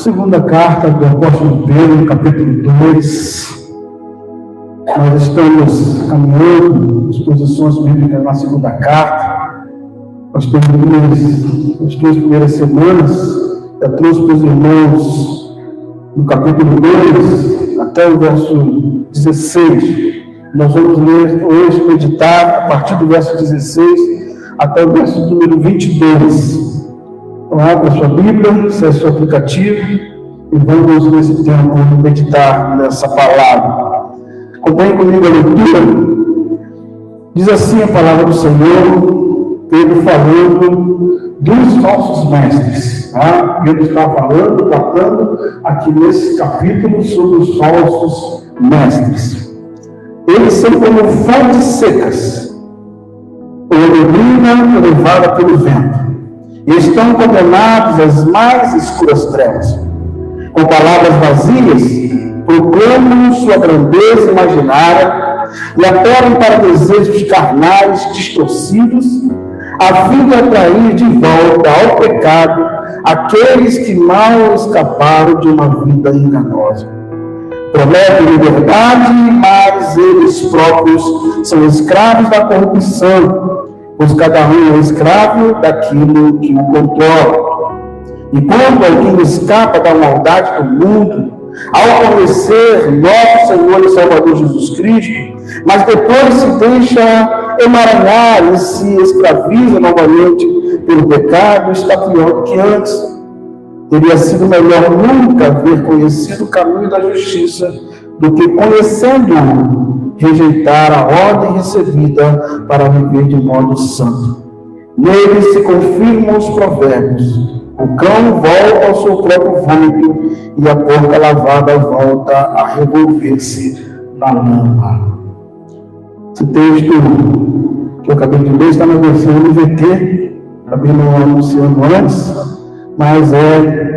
Segunda carta do apóstolo Pedro, capítulo 2. Nós estamos caminhando as posições bíblicas na segunda carta. Nós temos as 2 primeiras semanas, já trouxe para os irmãos no capítulo 2 até o verso 16. Nós vamos ler hoje, meditar a partir do verso 16 até o verso número 22. Então, abra sua Bíblia, acesse o aplicativo e vamos nesse tempo meditar nessa palavra. Acompanhe comigo a leitura. Diz assim a palavra do Senhor, Pedro falando dos falsos mestres. Tá? Pedro está falando, tratando aqui nesse capítulo sobre os falsos mestres. Eles são como fontes secas, ou neblina levada pelo vento, e estão condenados às mais escuras trevas. Com palavras vazias, proclamam sua grandeza imaginária e apelam para desejos carnais distorcidos, a fim de atrair de volta ao pecado aqueles que mal escaparam de uma vida enganosa. Prometem liberdade, mas eles próprios são escravos da corrupção, pois cada um é escravo daquilo que o controla. E quando alguém escapa da maldade do mundo, ao conhecer nosso Senhor e Salvador Jesus Cristo, mas depois se deixa emaranhar e se escraviza novamente pelo pecado, está pior do que antes. Teria sido melhor nunca haver conhecido o caminho da justiça do que, conhecendo-o, rejeitar a ordem recebida para viver de modo santo. Nele se confirmam os provérbios: o cão volta ao seu próprio vômito e a porca lavada volta a revolver-se na lama. Esse texto que eu acabei de ler está na versão NVT, acabei não anunciando antes, mas é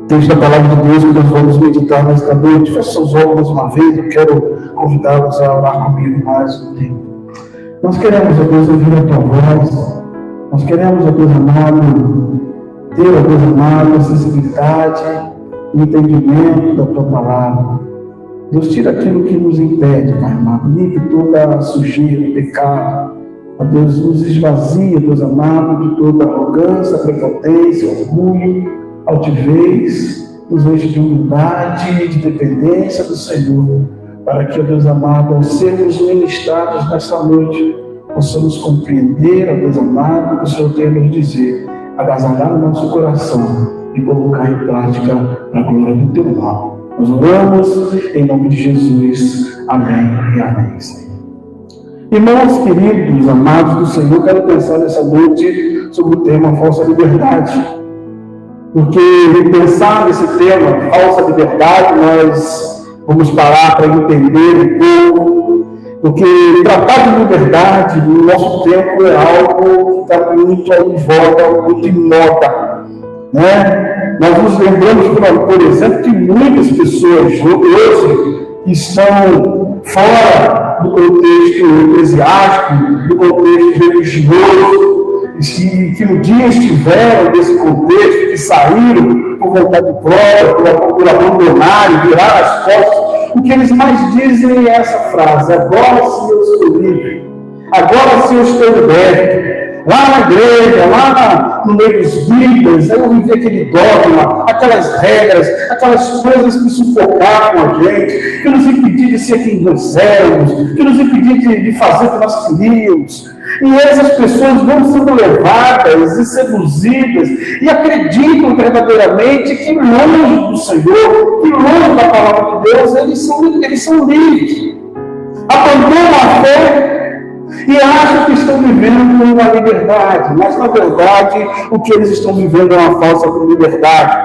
texto da palavra de Deus que nós vamos meditar nesta noite. Feche seus olhos uma vez, eu quero convidá-los a orar comigo mais um tempo. Nós queremos, ó Deus, ouvir a tua voz. Nós queremos, ó Deus amado, ter, ó Deus amado, a sensibilidade e entendimento da tua palavra. Deus, tira aquilo que nos impede, Pai amado. Limpe toda a sujeira, pecado. Ó Deus, nos esvazia, Deus amado, de toda arrogância, prepotência, orgulho, altivez, nos enche de humildade e de dependência do Senhor, para que, ó Deus amado, ao sermos ministrados nessa noite, possamos compreender, ó Deus amado, o que o Senhor tem a nos dizer, agasalhar o nosso coração e colocar em prática para a glória do teu nome. Nós oramos em nome de Jesus. Amém e amém, Senhor. Irmãos queridos, amados do Senhor, quero pensar nessa noite sobre o tema falsa liberdade. Porque pensar nesse tema, falsa liberdade, nós vamos parar para entender um pouco, porque tratar de liberdade no nosso tempo é algo que está muito em voga, muito em moda, né? Nós nos lembramos, por exemplo, que muitas pessoas hoje estão fora do contexto eclesiástico, do contexto religioso, que um dia estiveram nesse contexto, que saíram por vontade própria, por abandonarem, virar as costas. O que eles mais dizem é essa frase: agora sim eu estou livre, agora sim eu estou liberto. Lá na igreja, lá no meio dos líderes, eu vivi aquele dogma, aquelas regras, aquelas coisas que sufocavam a gente, que nos impediam de ser quem nós éramos, que nos impediam de fazer o que nós queríamos. E essas pessoas vão sendo levadas e seduzidas e acreditam verdadeiramente que longe do Senhor, que longe da palavra de Deus, eles são livres. Abandonam a fé e acham que estão vivendo uma liberdade, mas na verdade o que eles estão vivendo é uma falsa liberdade.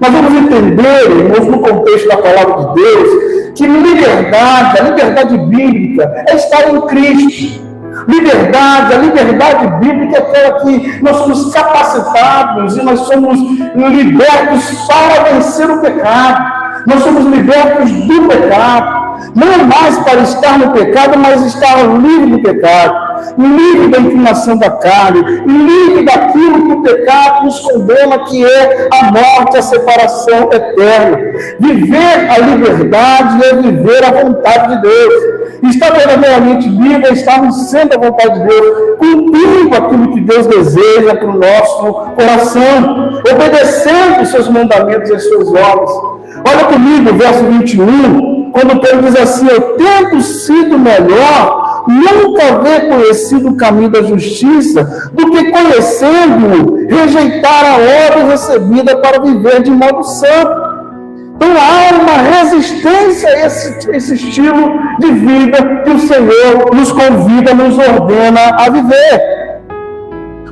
Nós vamos entender, irmãos, no contexto da palavra de Deus, que liberdade, a liberdade bíblica, é estar em Cristo. Liberdade, a liberdade bíblica é aquela que nós somos capacitados e nós somos libertos para vencer o pecado. Nós somos libertos do pecado. Não é mais para estar no pecado, mas estar livre do pecado. livre da inclinação da carne, livre daquilo que o pecado nos condena, que é a morte, a separação eterna. Viver a liberdade é viver a vontade de Deus. Estar verdadeiramente livre é estar no centro da vontade de Deus, cumprindo aquilo que Deus deseja para o nosso coração, obedecendo os seus mandamentos e as suas ordens. Olha comigo o verso 21, quando Pedro diz assim: eu tendo sido melhor nunca haver conhecido o caminho da justiça, do que conhecendo-o, rejeitar a ordem recebida para viver de modo santo. Então há uma resistência a esse estilo de vida que o Senhor nos convida, nos ordena a viver.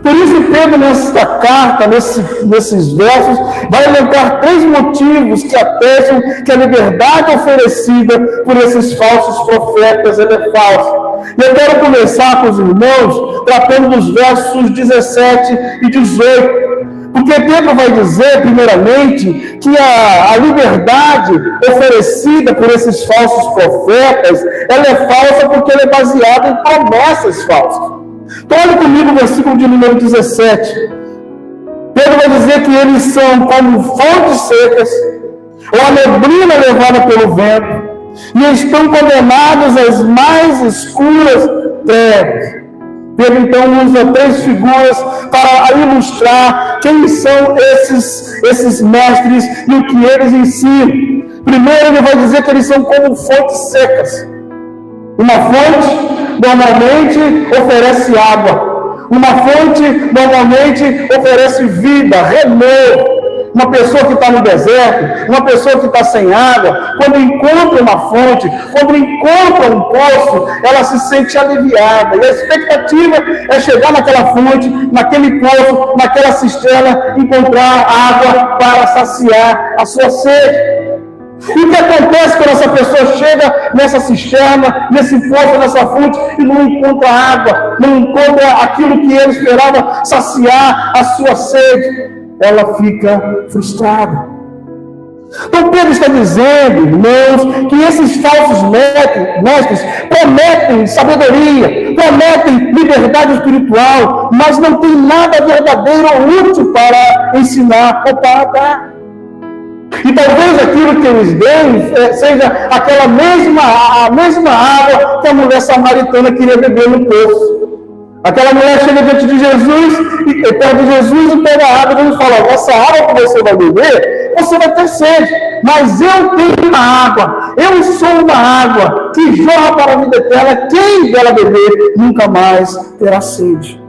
Por isso, Pedro, nesta carta, nesses versos, vai elencar 3 motivos que atestam que a liberdade oferecida por esses falsos profetas é falsa. E eu quero começar com os irmãos tratando dos versos 17 e 18. Porque Pedro vai dizer, primeiramente, que a liberdade oferecida por esses falsos profetas, ela é falsa porque ela é baseada em promessas falsas. Então, olha comigo o versículo de número 17. Pedro vai dizer que eles são como fontes secas, ou a neblina levada pelo vento, e estão condenados às mais escuras trevas. Pedro então usa 3 figuras para ilustrar quem são esses mestres e o que eles ensinam. Primeiro, ele vai dizer que eles são como fontes secas. Uma fonte normalmente oferece água. Uma fonte normalmente oferece vida, renovo. Uma pessoa que está no deserto, uma pessoa que está sem água, quando encontra uma fonte, quando encontra um poço, ela se sente aliviada. E a expectativa é chegar naquela fonte, naquele poço, naquela cisterna, encontrar água para saciar a sua sede. E o que acontece quando essa pessoa chega nessa cisterna, nesse poço, nessa fonte, e não encontra água, não encontra aquilo que ele esperava saciar a sua sede? Ela fica frustrada. Então Pedro está dizendo, irmãos, que esses falsos mestres prometem sabedoria, prometem liberdade espiritual, mas não tem nada verdadeiro ou útil para ensinar ou para dar. E talvez aquilo que eles deem seja aquela a mesma água que a mulher samaritana queria beber no poço. Aquela mulher chega diante de Jesus, e perto de Jesus, e pega a água, e Jesus fala: essa água que você vai beber, você vai ter sede, mas eu tenho uma água, eu sou uma água que jorra para a vida eterna, quem dela beber nunca mais terá sede.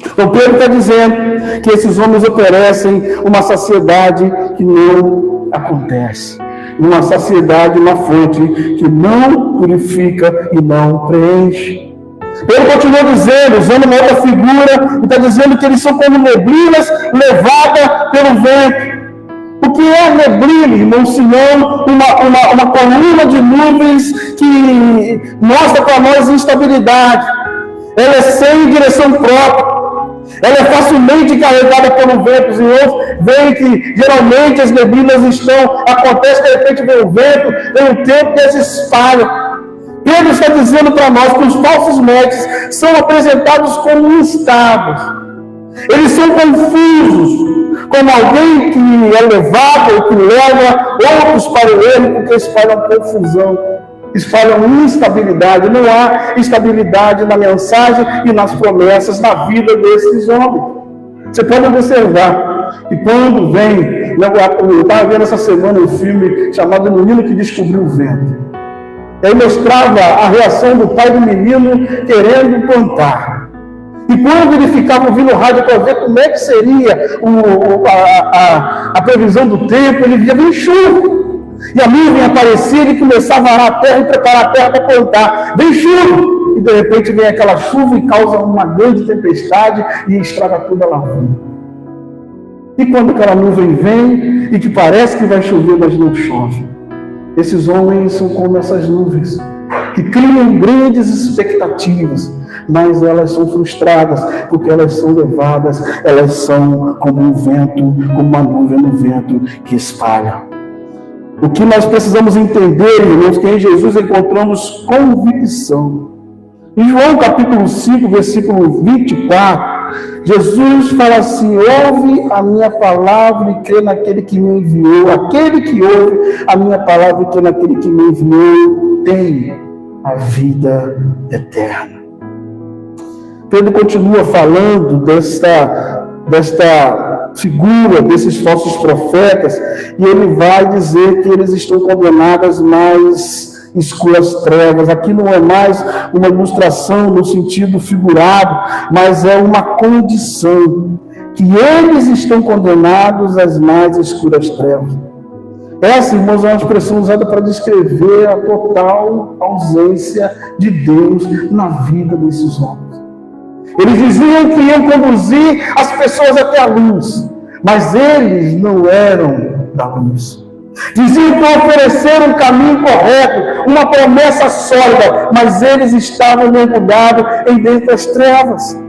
Então Pedro está dizendo que esses homens oferecem uma saciedade que não acontece, uma saciedade, uma fonte que não purifica e não preenche. Ele continua dizendo, usando uma outra figura, e está dizendo que eles são como neblinas levadas pelo vento. O que é neblina, irmão, senão uma coluna de nuvens que mostra para nós instabilidade. Ela é sem direção própria. Ela é facilmente carregada pelo vento. Os irmãos veem que geralmente as neblinas acontece, de repente vem o vento, vem o tempo e elas espalham. Pedro está dizendo para nós que os falsos mestres são apresentados como instáveis. Eles são confusos, como alguém que é levado ou que leva outros para o erro, porque espalham confusão, espalham instabilidade. Não há estabilidade na mensagem e nas promessas na vida desses homens. Você pode observar que quando vem, eu estava vendo essa semana um filme chamado O Menino que Descobriu o Vento. Aí mostrava a reação do pai do menino querendo plantar. E quando ele ficava ouvindo o rádio para ver como é que seria a previsão do tempo, ele via bem chuva. E a nuvem aparecia, ele começava a arar a terra e preparar a terra para plantar. Vem chuva! E de repente vem aquela chuva e causa uma grande tempestade e estraga toda a lavoura. E quando aquela nuvem vem e que parece que vai chover, mas não chove. Esses homens são como essas nuvens, que criam grandes expectativas, mas elas são frustradas, porque elas são levadas, elas são como um vento, como uma nuvem no vento que espalha. O que nós precisamos entender, irmãos, que em Jesus encontramos convicção. Em João capítulo 5, versículo 24, Jesus fala assim: ouve a minha palavra e crê naquele que me enviou. Aquele que ouve a minha palavra e crê naquele que me enviou tem a vida eterna. Pedro continua falando desta figura, desses falsos profetas, e ele vai dizer que eles estão condenados às mais escuras trevas. Aqui não é mais uma ilustração no sentido figurado, mas é uma condição, que eles estão condenados às mais escuras trevas. Essa, irmãos, é uma expressão usada para descrever a total ausência de Deus na vida desses homens. Eles diziam que iam conduzir as pessoas até a luz, mas eles não eram da luz. Diziam que ofereceram um caminho correto, uma promessa sólida, mas eles estavam mergulhados em dentro das trevas.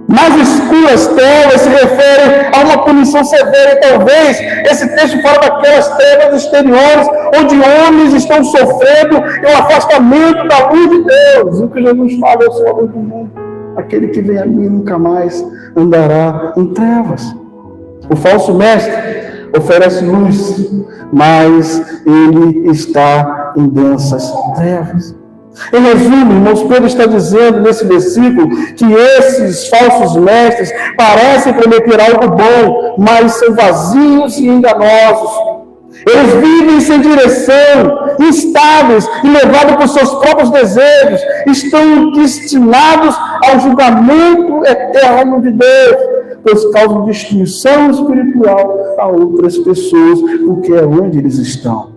Mais escuras trevas se refere a uma punição severa, e talvez esse texto fala daquelas trevas exteriores, onde homens estão sofrendo um afastamento da luz de Deus. O que Jesus fala: eu sou a luz do mundo. Aquele que vem a mim nunca mais andará em trevas. O falso mestre oferece luz, mas ele está em densas trevas. Em resumo, irmãos, Pedro está dizendo nesse versículo que esses falsos mestres parecem prometer algo bom, mas são vazios e enganosos. Eles vivem sem direção, instáveis e levados por seus próprios desejos, estão destinados ao julgamento eterno de Deus, pois causam destruição espiritual a outras pessoas, porque é onde eles estão.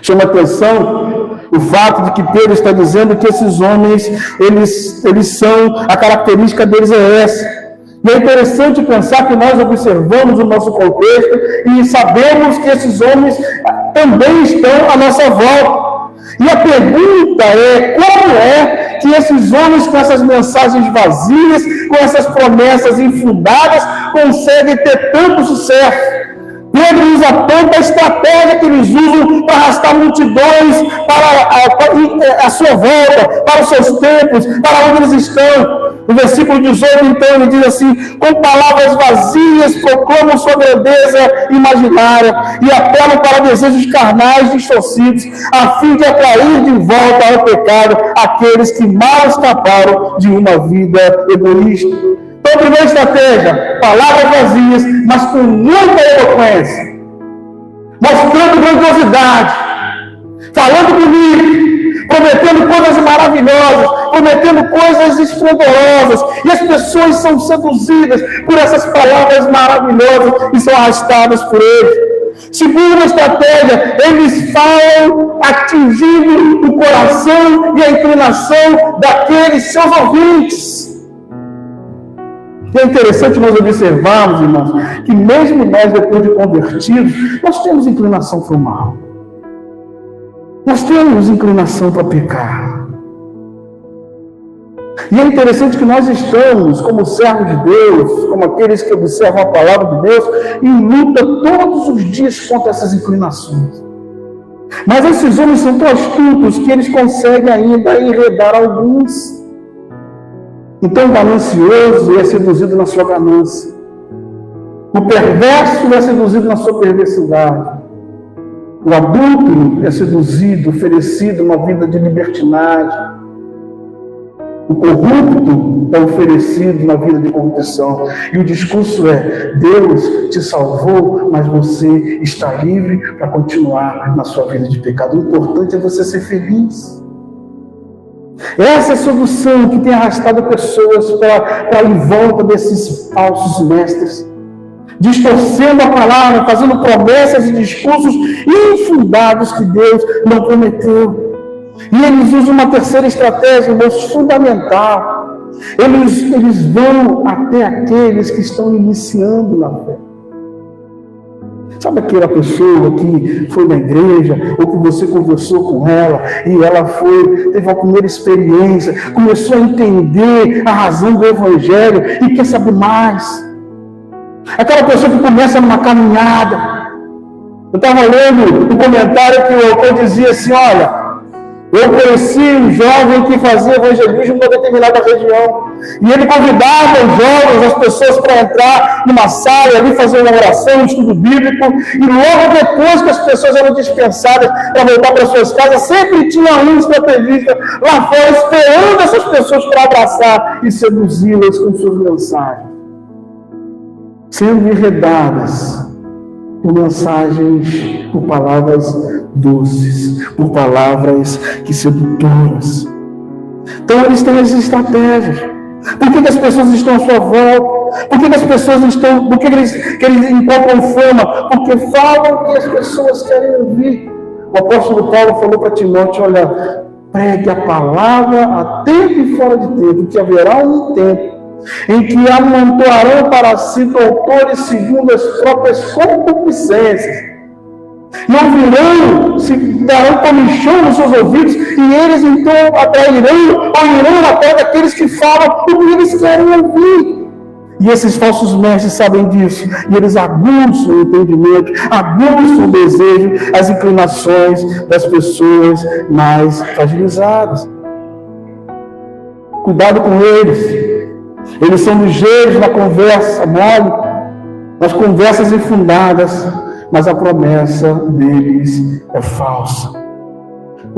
Chama atenção o fato de que Pedro está dizendo que esses homens, eles são, a característica deles é essa. E é interessante pensar que nós observamos o nosso contexto e sabemos que esses homens também estão à nossa volta. E a pergunta é: como é que esses homens, com essas mensagens vazias, com essas promessas infundadas, conseguem ter tanto sucesso? Pedro nos aponta a estratégia que eles usam para arrastar multidões para a sua volta, para os seus templos, para onde eles estão. No versículo 18, então, ele diz assim: com palavras vazias proclamam sua grandeza imaginária e apelam para desejos carnais distorcidos, a fim de atrair de volta ao pecado aqueles que mal escaparam de uma vida egoísta. Então, a primeira estratégia: palavras vazias, mas com muita eloquência, mostrando grandiosidade, falando bonito, prometendo coisas maravilhosas, prometendo coisas esplendorosas, e as pessoas são seduzidas por essas palavras maravilhosas e são arrastadas por eles. Segunda estratégia: eles falam atingindo o coração e a inclinação daqueles seus ouvintes. E é interessante nós observarmos, irmãos, que mesmo nós, depois de convertidos, nós temos inclinação para o mal. Nós temos inclinação para pecar. E é interessante que nós estamos, como servos de Deus, como aqueles que observam a palavra de Deus, em luta todos os dias contra essas inclinações. Mas esses homens são tão astutos que eles conseguem ainda enredar alguns. Então o ganancioso é seduzido na sua ganância. O perverso é seduzido na sua perversidade. O adúltero é seduzido, oferecido uma vida de libertinagem. O corrupto é oferecido uma vida de corrupção. E o discurso é: Deus te salvou, mas você está livre para continuar na sua vida de pecado. O importante é você ser feliz. Essa é a sedução que tem arrastado pessoas para em volta desses falsos mestres, distorcendo a palavra, fazendo promessas e discursos infundados que Deus não prometeu. E eles usam uma terceira estratégia, irmãos, fundamental. Eles vão até aqueles que estão iniciando na fé. Sabe aquela pessoa que foi na igreja, ou que você conversou com ela, e ela teve a primeira experiência, começou a entender a razão do Evangelho e quer saber mais? Aquela pessoa que começa numa caminhada. Eu estava lendo um comentário que o autor dizia assim: olha, Eu conheci um jovem que fazia evangelismo numa determinada região. E ele convidava os jovens, as pessoas, para entrar numa sala, ali fazer uma oração, um estudo bíblico. E logo depois que as pessoas eram dispensadas para voltar para suas casas, sempre tinha um estrategista lá fora esperando essas pessoas para abraçar e seduzi-las com suas mensagens, sendo enredadas por mensagens, por palavras doces, por palavras que sedutoras. Então eles têm as estratégias. Por que as pessoas estão à sua volta? Por que as pessoas estão... Por que eles encontram fama? Porque falam o que as pessoas querem ouvir. O apóstolo Paulo falou para Timóteo: olha, pregue a palavra a tempo e fora de tempo, que haverá um tempo em que amontoarão para si doutores segundo as próprias concupiscências, e ouvirão, se darão comichão nos seus ouvidos, e eles então atrairão ou irão atrás daqueles que falam o que eles querem ouvir. E esses falsos mestres sabem disso, e eles aguçam o entendimento, aguçam o desejo, as inclinações das pessoas mais fragilizadas. Cuidado com eles. Eles são ligeiros na conversa mole, nas conversas infundadas, mas a promessa deles é falsa.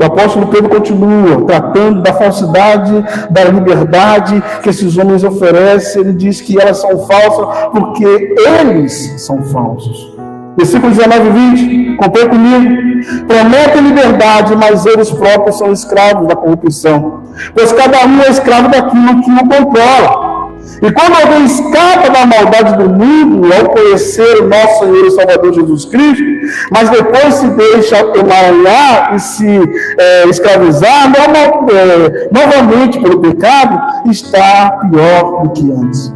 O apóstolo Pedro continua tratando da falsidade, da liberdade que esses homens oferecem. Ele diz que elas são falsas porque eles são falsos. Versículo 19 e 20, acompanhe comigo. Prometem liberdade, mas eles próprios são escravos da corrupção, pois cada um é escravo daquilo que o controla. E quando alguém escapa da maldade do mundo ao conhecer o nosso Senhor e Salvador Jesus Cristo, mas depois se deixa emaranhar e se escravizar novamente pelo pecado, está pior do que antes.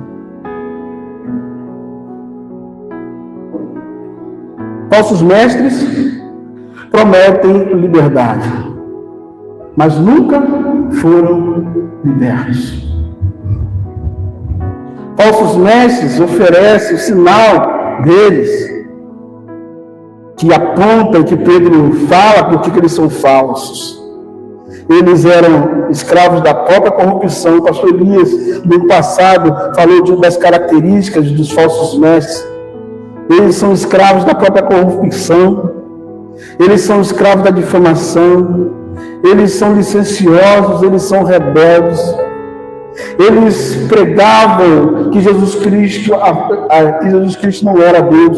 Falsos mestres prometem liberdade, mas nunca foram libertos. Falsos mestres oferecem o sinal deles, que aponta e que Pedro fala por que eles são falsos. Eles eram escravos da própria corrupção. O pastor Elias, no passado, falou das características dos falsos mestres. Eles são escravos da própria corrupção. Eles são escravos da difamação. Eles são licenciosos, eles são rebeldes. Eles pregavam que Jesus Cristo não era Deus,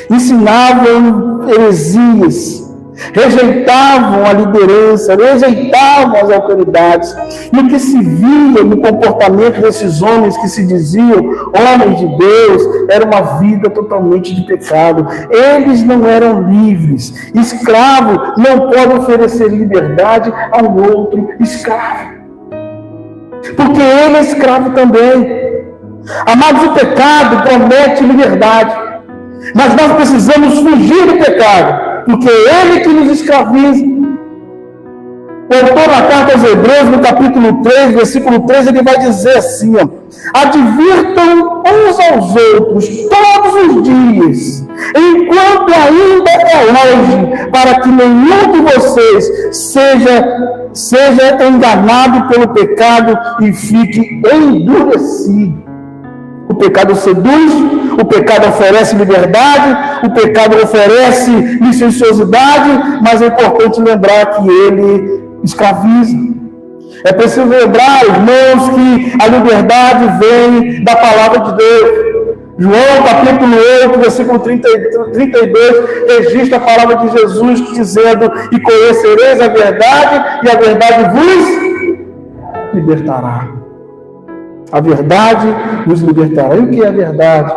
ensinavam heresias, rejeitavam a liderança, rejeitavam as autoridades. E o que se via no comportamento desses homens que se diziam homens de Deus era uma vida totalmente de pecado. Eles não eram livres. Escravo não pode oferecer liberdade a um outro escravo, porque ele é escravo também. Amados, o pecado promete liberdade, mas nós precisamos fugir do pecado, porque é ele que nos escraviza. O autor na carta aos Hebreus, no capítulo 3, versículo 13, ele vai dizer assim: advirtam uns aos outros todos os dias, enquanto ainda é hoje, para que nenhum de vocês seja enganado pelo pecado e fique endurecido. O pecado seduz, o pecado oferece liberdade, o pecado oferece licenciosidade, mas é importante lembrar que ele escraviza. É preciso lembrar, irmãos, que a liberdade vem da palavra de Deus. João capítulo 8, versículo 32, registra a palavra de Jesus dizendo: e conhecereis a verdade, e a verdade vos libertará. A verdade nos libertará. E o que é a verdade?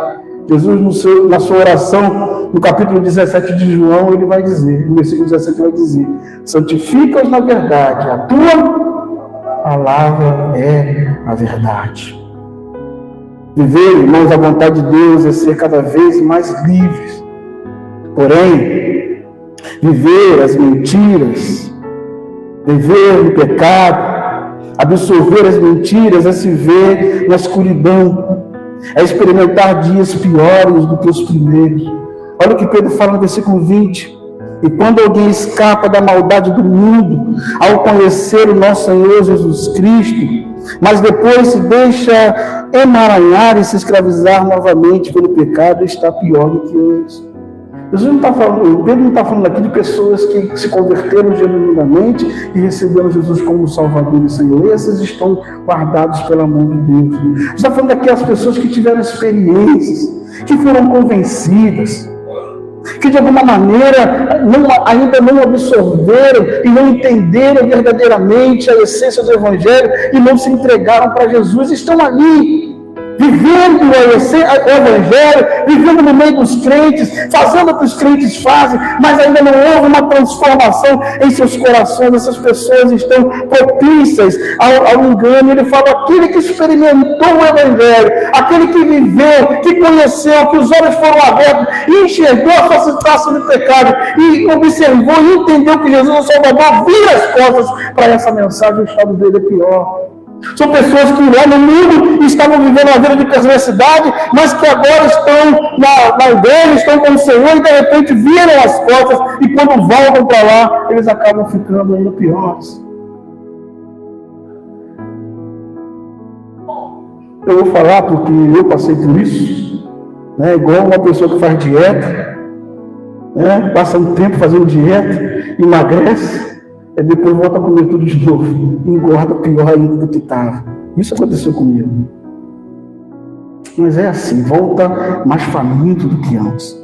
Jesus, na sua oração, no capítulo 17 de João, ele vai dizer, no versículo 17 vai dizer: santifica-os na verdade, a tua palavra é a verdade. Viver, irmãos, a vontade de Deus é ser cada vez mais livres. Porém, viver as mentiras, viver no pecado, absorver as mentiras, é se ver na escuridão, é experimentar dias piores do que os primeiros. Olha o que Pedro fala no versículo 20: E quando alguém escapa da maldade do mundo ao conhecer o nosso Senhor Jesus Cristo, mas depois se deixa emaranhar e se escravizar novamente pelo pecado, está pior do que antes. Jesus não está falando, Pedro não está falando aqui de pessoas que se converteram genuinamente e receberam Jesus como Salvador e Senhor. Esses estão guardados pela mão de Deus. Está falando daquelas pessoas que tiveram experiências, que foram convencidas, que de alguma maneira ainda não absorveram e não entenderam verdadeiramente a essência do Evangelho e não se entregaram para Jesus, estão ali, vivendo o Evangelho, vivendo no meio dos crentes, fazendo o que os crentes fazem, mas ainda não houve uma transformação em seus corações. Essas pessoas estão propícias ao engano. Ele fala: aquele que experimentou o Evangelho, aquele que viveu, que conheceu, que os olhos foram abertos e enxergou a sua situação de pecado e observou e entendeu que Jesus é o Salvador, vira as costas para essa mensagem. O estado dele é pior. São pessoas que lá no mundo estavam vivendo uma vida de perversidade, mas que agora estão na igreja, estão com o Senhor e de repente viram as costas, e quando voltam para lá, eles acabam ficando ainda piores. Eu vou falar porque eu passei por isso, né? Igual uma pessoa que faz dieta, né? Passa um tempo fazendo dieta, emagrece, e depois volta a comer tudo de novo, engorda pior ainda do que estava. Isso aconteceu comigo. Mas é assim, volta mais faminto do que antes.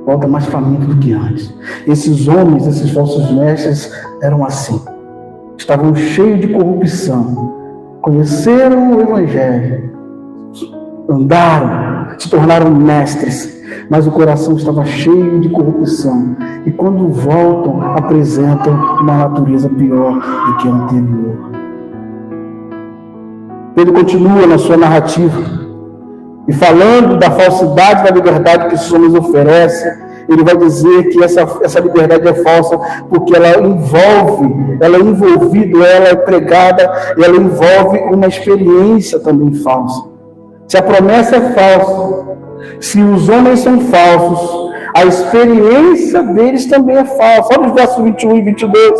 Volta mais faminto do que antes. Esses homens, esses falsos mestres, eram assim. Estavam cheios de corrupção. Conheceram o Evangelho. Andaram, se tornaram mestres. Mas o coração estava cheio de corrupção. E quando voltam, apresentam uma natureza pior do que a anterior. Pedro continua na sua narrativa. E falando da falsidade da liberdade que os homens oferecem, ele vai dizer que essa liberdade é falsa porque ela é envolvida, ela é pregada, ela envolve uma experiência também falsa. Se a promessa é falsa, se os homens são falsos, a experiência deles também é falsa. Olha os versos 21 e 22.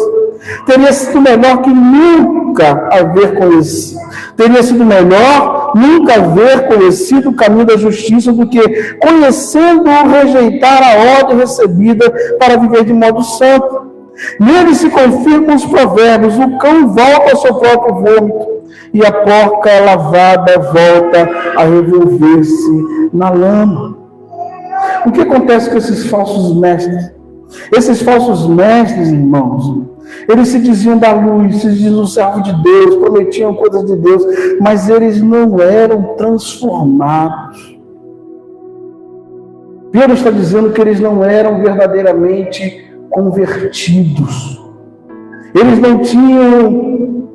Teria sido melhor haver conhecido o caminho da justiça do que, conhecendo-o, rejeitar a ordem recebida para viver de modo santo. Nele se confirmam os provérbios: o cão volta ao seu próprio vômito, e a porca lavada volta a revolver-se na lama. O que acontece com esses falsos mestres? Esses falsos mestres, irmãos, eles se diziam da luz, se diziam servo de Deus, prometiam coisas de Deus, mas eles não eram transformados. Pedro está dizendo que eles não eram verdadeiramente convertidos. Eles não tinham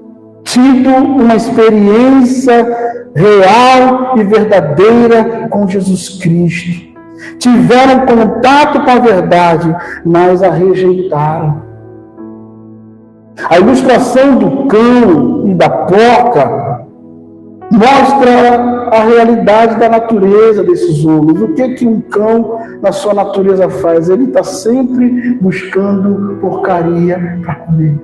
tido uma experiência real e verdadeira com Jesus Cristo. Tiveram contato com a verdade, mas a rejeitaram. A ilustração do cão e da porca mostra a realidade da natureza desses homens. O que um cão, na sua natureza, faz? Ele está sempre buscando porcaria para comer.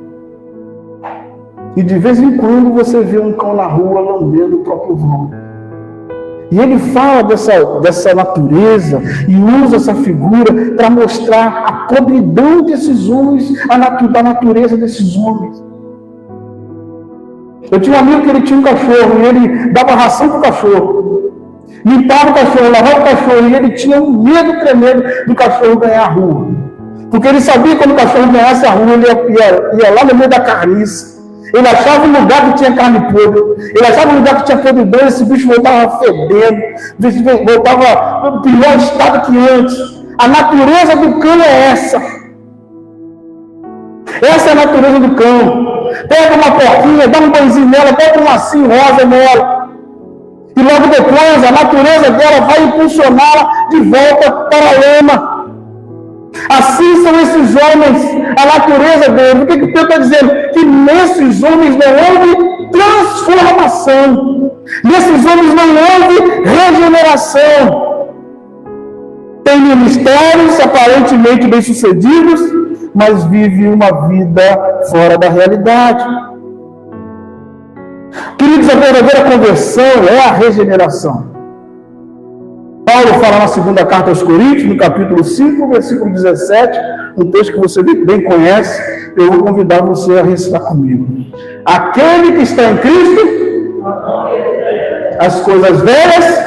E de vez em quando você vê um cão na rua lambendo o próprio vômito. E ele fala dessa natureza e usa essa figura para mostrar a podridão desses homens, da natureza desses homens. Eu tinha um amigo que ele tinha um cachorro e ele dava ração para o cachorro. Limpava o cachorro, lavava o cachorro, e ele tinha um medo tremendo do cachorro ganhar a rua. Porque ele sabia que quando o cachorro ganhasse a rua, ele ia lá no meio da carniça. Ele achava um lugar que tinha carne podre. Ele achava um lugar que tinha podridão. Esse bicho voltava fedendo. Voltava no pior estado que antes. A natureza do cão é essa. Essa é a natureza do cão. Pega uma porquinha, dá um banhozinho nela, bota um lacinho rosa nela. E logo depois a natureza dela vai impulsioná-la de volta para a lama. Assim são esses homens, a natureza deles. O que Pedro está dizendo? Que nesses homens não houve transformação. Nesses homens não houve regeneração. tem ministérios aparentemente bem-sucedidos, mas vive uma vida fora da realidade. Queridos, a verdadeira conversão é a regeneração. Paulo fala na segunda carta aos Coríntios, no capítulo 5, versículo 17, um texto que você bem conhece, eu vou convidar você a recitar comigo. Aquele que está em Cristo, as coisas velhas,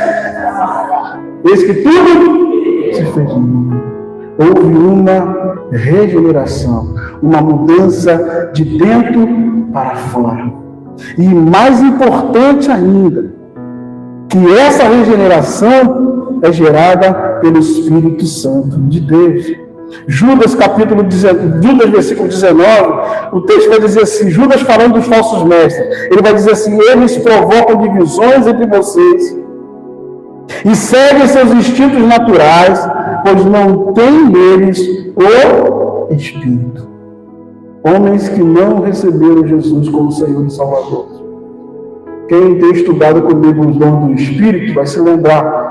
eis que tudo se fez novo. Houve uma regeneração, uma mudança de dentro para fora. E mais importante ainda, que essa regeneração é gerada pelo Espírito Santo de Deus. Judas, versículo 19, o texto vai dizer assim, Judas falando dos falsos mestres, ele vai dizer assim, eles provocam divisões entre vocês e seguem seus instintos naturais, pois não têm neles o Espírito. Homens que não receberam Jesus como Senhor e Salvador. Quem tem estudado comigo os dons do Espírito vai se lembrar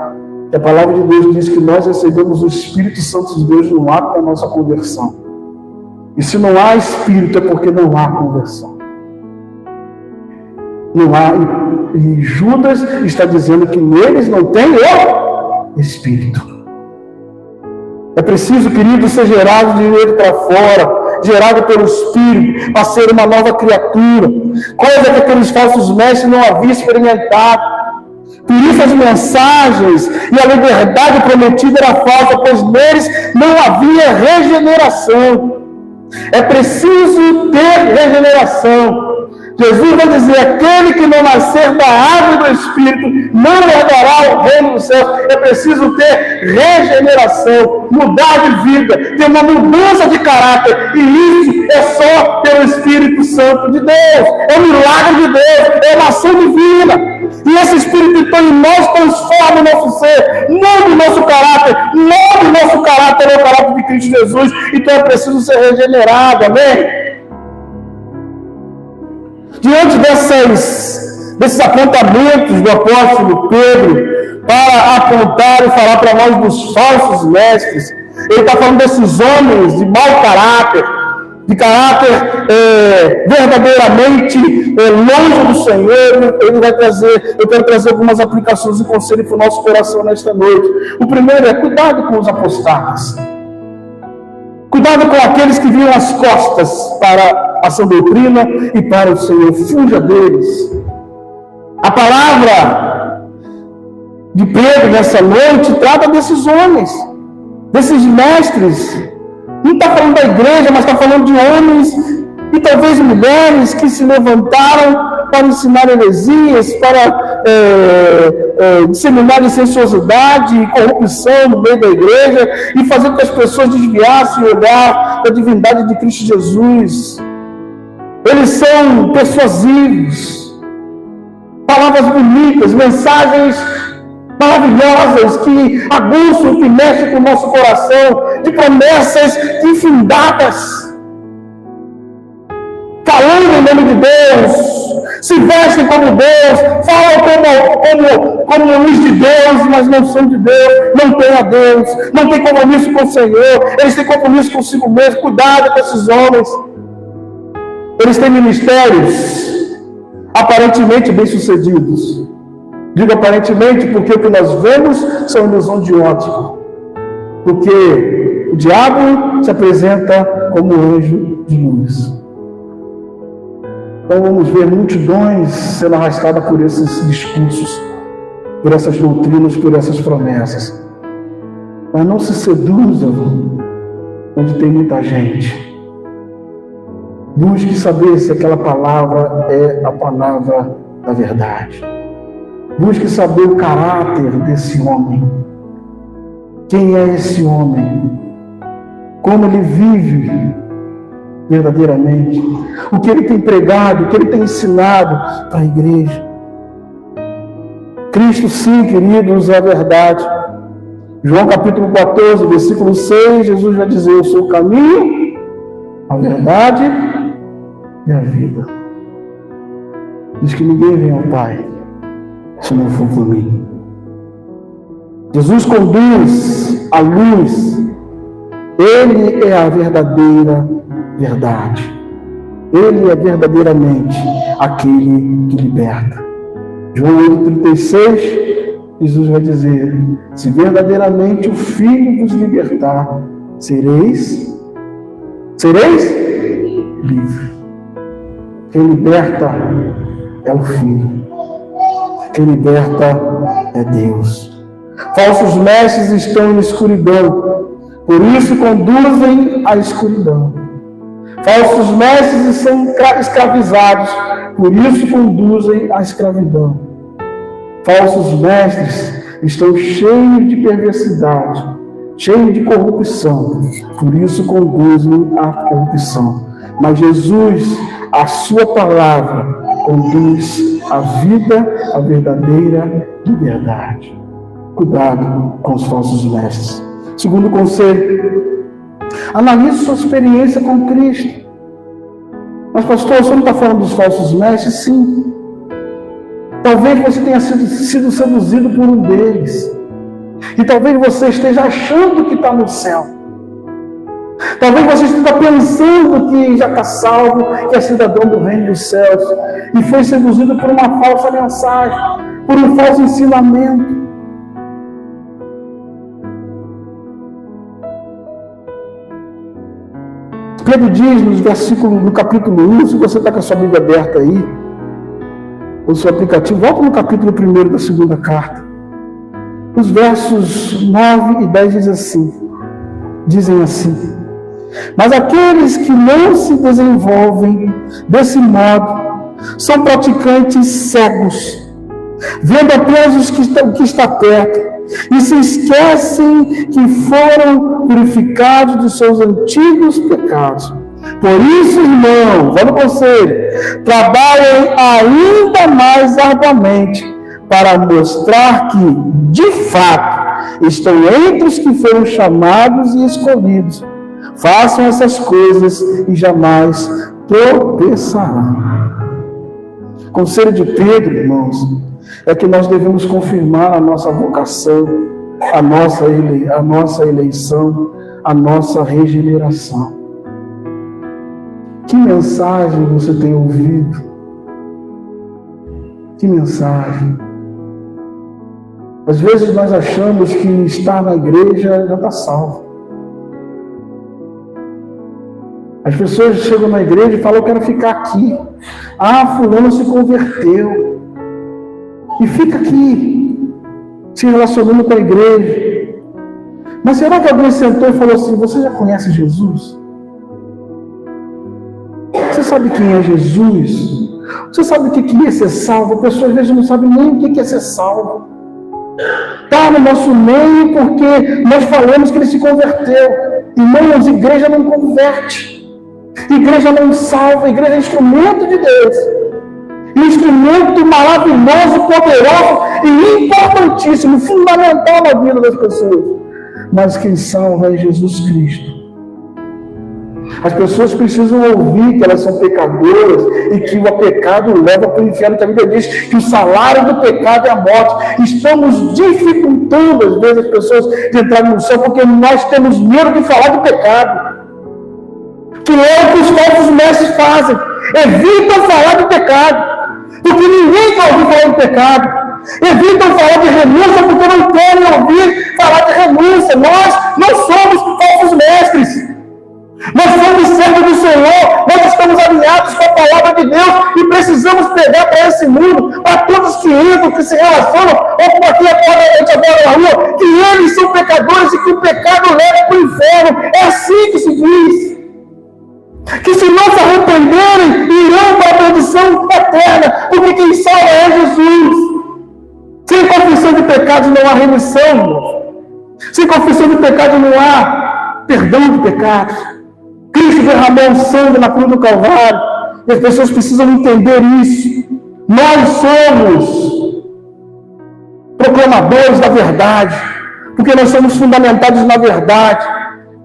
que a palavra de Deus diz que nós recebemos o Espírito Santo de Deus no ato da nossa conversão. E se não há Espírito é porque não há conversão. Não há, e Judas está dizendo que neles não tem o Espírito. É preciso, querido, ser gerado de dentro para fora, gerado pelo Espírito, para ser uma nova criatura, coisa que aqueles falsos mestres não haviam experimentado. Por isso as mensagens e a liberdade prometida era falsa, pois neles não havia regeneração. É preciso ter regeneração. Jesus vai dizer, aquele que não nascer da água e do Espírito não herdará o reino dos céus. É preciso ter regeneração, mudar de vida, ter uma mudança de caráter. E isso é só pelo Espírito Santo de Deus. É um milagre de Deus, é uma ação divina. E esse Espírito então em nós transforma o nosso ser, muda o nosso caráter, muda o nosso caráter, é o caráter de Cristo Jesus. Então é preciso ser regenerado, amém? Diante desses apontamentos do apóstolo Pedro, para apontar e falar para nós dos falsos mestres, ele está falando desses homens de mau caráter, de caráter verdadeiramente longe do Senhor. Ele vai trazer, eu quero trazer algumas aplicações e conselhos para o nosso coração nesta noite. O primeiro é cuidado com os apostatas. Cuidado com aqueles que viram as costas para a sã doutrina e para o Senhor. Fuja deles. A palavra de Pedro nessa noite trata desses homens, desses mestres. Não está falando da igreja, mas está falando de homens e talvez mulheres que se levantaram para ensinar heresias, para disseminar licenciosidade e corrupção no meio da igreja e fazer com que as pessoas desviassem o olhar da divindade de Cristo Jesus. Eles são persuasivos, palavras bonitas, mensagens maravilhosas que aguçam, que mexem com o nosso coração, de promessas infundadas, falando em nome de Deus, se vestem como Deus, falam como luz de Deus, mas não são de Deus, não têm a Deus, não têm compromisso com o Senhor, eles têm compromisso consigo mesmo. Cuidado com esses homens. Eles têm ministérios aparentemente bem-sucedidos. Digo aparentemente porque o que nós vemos são ilusão de ótica. Porque o diabo se apresenta como anjo de luz. Então vamos ver multidões sendo arrastadas por esses discursos, por essas doutrinas, por essas promessas. Mas não se seduzam onde tem muita gente. Busque saber se aquela palavra é a palavra da verdade. Busque saber o caráter desse homem. Quem é esse homem? Como ele vive verdadeiramente? O que ele tem pregado, o que ele tem ensinado para a igreja? Cristo, sim, queridos, é a verdade. João capítulo 14, versículo 6, Jesus vai dizer, eu sou o caminho, a verdade e a vida. Diz que ninguém vem ao Pai se não for por mim. Jesus conduz a luz. Ele é a verdadeira verdade. Ele é verdadeiramente aquele que liberta. João 8,36, Jesus vai dizer: se verdadeiramente o Filho vos libertar, sereis livres. Quem liberta é o Filho. Quem liberta é Deus. Falsos mestres estão na escuridão, por isso conduzem à escuridão. Falsos mestres são escravizados, por isso conduzem à escravidão. Falsos mestres estão cheios de perversidade, cheios de corrupção, por isso conduzem à corrupção. Mas Jesus, a sua palavra, conduz a vida, a verdadeira liberdade. Cuidado com os falsos mestres. Segundo conselho, analise sua experiência com Cristo. Mas, pastor, você não está falando dos falsos mestres? Sim. Talvez você tenha sido seduzido por um deles. E talvez você esteja achando que está no céu. Talvez você esteja pensando que já está salvo, que é cidadão do reino dos céus. E foi seduzido por uma falsa mensagem, por um falso ensinamento. Pedro diz no capítulo 1, se você está com a sua Bíblia aberta aí, o seu aplicativo, volta no capítulo 1 da segunda carta. Os versos 9 e 10 dizem assim: mas aqueles que não se desenvolvem desse modo são praticantes cegos, vendo apenas o que está perto, e se esquecem que foram purificados dos seus antigos pecados. Por isso, irmão, vamos no conselho, trabalhem ainda mais arduamente para mostrar que, de fato, estão entre os que foram chamados e escolhidos. Façam essas coisas e jamais tropeçarão. Conselho de Pedro, irmãos, é que nós devemos confirmar a nossa vocação, a nossa eleição, a nossa regeneração. Que mensagem você tem ouvido? Que mensagem? Às vezes nós achamos que estar na igreja já está salvo. As pessoas chegam na igreja e falam: eu quero ficar aqui. Ah, fulano se converteu. E fica aqui, se relacionando com a igreja. Mas será que alguém sentou e falou assim: você já conhece Jesus? Você sabe quem é Jesus? Você sabe o que é ser salvo? A pessoa às vezes não sabe nem o que é ser salvo. Está no nosso meio porque nós falamos que ele se converteu. Irmãos, igreja não converte. Igreja não salva. Igreja é instrumento de Deus. Instrumento maravilhoso, poderoso e importantíssimo, fundamental na vida das pessoas. Mas quem salva é Jesus Cristo. As pessoas precisam ouvir que elas são pecadoras e que o pecado leva para o inferno. Que a Bíblia diz que o salário do pecado é a morte. Estamos dificultando, às vezes, as pessoas de entrarem no céu porque nós temos medo de falar do pecado. Que é o que os falsos mestres fazem. Evitam falar do pecado. Porque ninguém quer ouvir falar do pecado. Evitam falar de renúncia porque não querem ouvir falar de renúncia. Nós não somos falsos mestres. Nós somos servos do Senhor. Nós estamos alinhados com a palavra de Deus e precisamos pregar para esse mundo, para todos que entram, que se relacionam, ou com aqui agora na rua, que eles são pecadores e que o pecado leva para o inferno. É assim que se diz. Que se não se arrependerem, irão para a perdição eterna, porque quem salva é Jesus. Sem confissão de pecados não há remissão, irmão. Sem confissão de pecados não há perdão de pecados. Cristo derramou o sangue na cruz do Calvário, e as pessoas precisam entender isso. Nós somos proclamadores da verdade, porque nós somos fundamentados na verdade.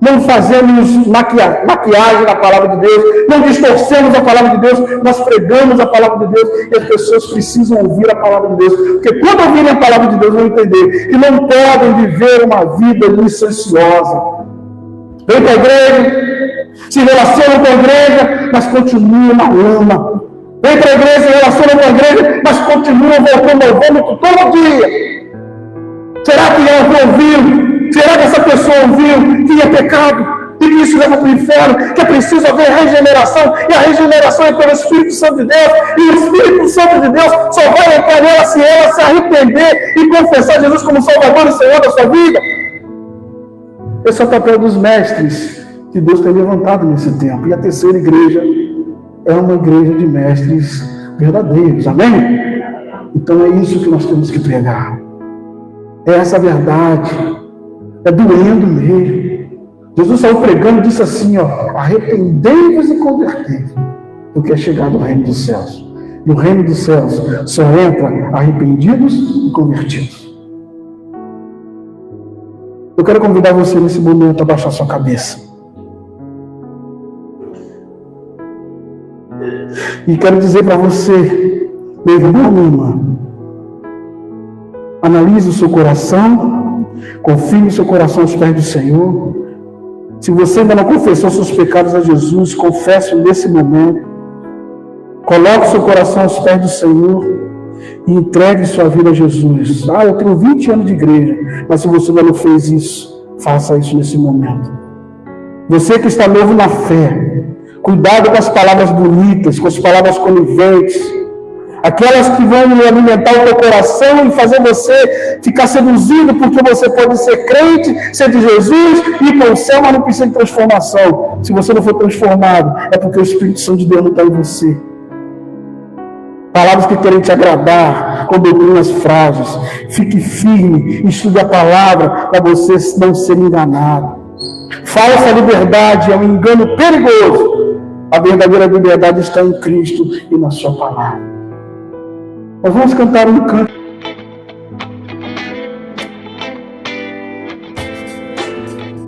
não fazemos maquiagem na palavra de Deus, não distorcemos a palavra de Deus, nós pregamos a palavra de Deus e as pessoas precisam ouvir a palavra de Deus, porque quando ouvirem a palavra de Deus vão entender que não podem viver uma vida licenciosa. Vem para a igreja, se relacionam com a igreja, mas continuam na lama. Vem para a igreja, se relacionam com a igreja, mas continuam voltando ao vômito todo dia. Será que ela ouviu? Será que essa pessoa ouviu que é pecado e que isso leva para o inferno, que é preciso haver regeneração, e a regeneração é pelo Espírito Santo de Deus, e o Espírito Santo de Deus só vai entrar nela se ela se arrepender e confessar Jesus como Salvador e Senhor da sua vida? Esse é o papel dos mestres que Deus tem levantado nesse tempo. E a terceira igreja é uma igreja de mestres verdadeiros, amém? Então é isso que nós temos que pregar. É essa verdade, é doendo mesmo. Jesus saiu pregando e disse assim, arrependei-vos e convertei-vos, porque é chegado o reino dos céus. E o reino dos céus só entra arrependidos e convertidos. Eu quero convidar você nesse momento a baixar sua cabeça. E quero dizer para você, meu irmão, minha irmã, analise o seu coração, confie no seu coração aos pés do Senhor. Se você ainda não confessou seus pecados a Jesus, confesse nesse momento. Coloque seu coração aos pés do Senhor e entregue sua vida a Jesus. Eu tenho 20 anos de igreja, mas se você ainda não fez isso, faça isso nesse momento. Você que está novo na fé, cuidado com as palavras bonitas, com as palavras coniventes, aquelas que vão alimentar o teu coração e fazer você ficar seduzido, porque você pode ser crente, ser de Jesus, ir para o céu, mas não precisa de transformação. Se você não for transformado, é porque o Espírito Santo de Deus não está em você. Palavras que querem te agradar, com doutrinas frágeis. Fique firme, estude a palavra para você não ser enganado. Falsa liberdade é um engano perigoso. A verdadeira liberdade está em Cristo e na sua palavra. Nós vamos cantar um canto.